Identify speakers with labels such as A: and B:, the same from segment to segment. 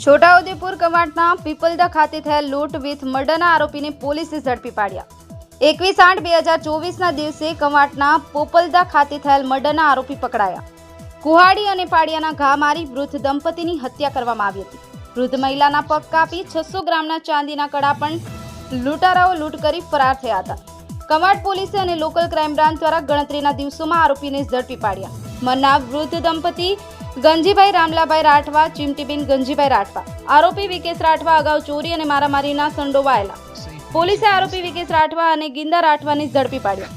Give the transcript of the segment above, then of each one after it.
A: છોટાઉદેપુર કવાંટના પીપલદા ખાતે થયેલ લૂંટ વિથ મર્ડરના આરોપીને પોલીસે ઝડપી પાડ્યા। 21/8/2024ના દિવસે કવાંટના પોપલદા ખાતે થયેલ મર્ડરના આરોપી પકડાયા। કુહાડી અને પાડિયાના ઘા મારી વૃદ્ધ દંપતીની હત્યા કરવામાં આવી હતી। વૃદ્ધ મહિલાના પગ કાપી 600 ગ્રામના ચાંદીના કડા પણ લૂંટારાઓ લૂંટ કરી ફરાર થયા હતા। કવાંટ પોલીસે અને લોકલ ક્રાઇમ બ્રાન્ચ દ્વારા ગણતરીના દિવસોમાં આરોપીને ઝડપી પાડ્યા। મરના વૃદ્ધ દંપતી ગંજીભાઈ રામલાભાઈ રાઠવા, ચીમટીબેન ગંજીભાઈ રાઠવા। આરોપી વિકેશ રાઠવા અગાઉ ચોરી અને મારામારીના સંડોવાયેલા। પોલીસે આરોપી વિકેશ રાઠવા અને ગિંદા રાઠવાને ઝડપી પાડ્યા।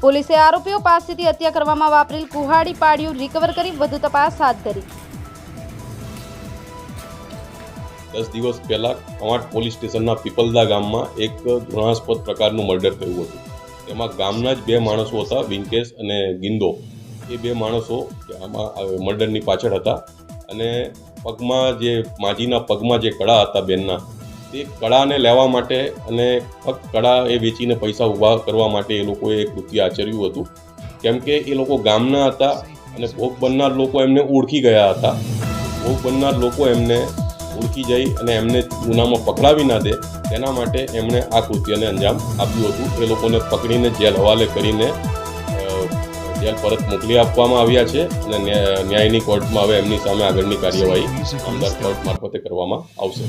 A: પોલીસે આરોપીઓ પાસેથી હત્યા કરવામાં વાપરેલ કુહાડી પાડ્યું રિકવર કરી વધુ તપાસ હાથ ધરી।
B: 10 દિવસ પહેલા કવાંટ પોલીસ સ્ટેશનના પીપલદા ગામમાં એક ઘૃણાસ્પદ પ્રકારનું મર્ડર થયું હતું। તેમાં ગામના જ બે માણસો હતા, વિંકેશ અને ગિંદો। એ બે માણસો આમાં મર્ડરની પાછળ હતા અને પગમાં જે માજીના પગમાં જે કડા હતા બેનના, તે કડાને લેવા માટે અને ફક્ત કડા એ વેચીને પૈસા ઊભા કરવા માટે એ લોકોએ એક કૃત્ય આચર્યું હતું। કેમ કે એ લોકો ગામના હતા અને ભોગ બનનાર લોકો એમને ઓળખી ગયા હતા। ભોગ બનનાર લોકો એમને ઓળખી જઈ અને એમને ગુનામાં પકડાવી ના દે તેના માટે એમણે આ કૃત્યને અંજામ આપ્યું હતું। એ લોકોને પકડીને જેલ હવાલે કરીને જેલ પરત મોકલી આપવામાં આવ્યા છે અને ન્યાયની કોર્ટમાં હવે એમની સામે આગળની કાર્યવાહી નામદાર કોર્ટ મારફતે કરવામાં આવશે।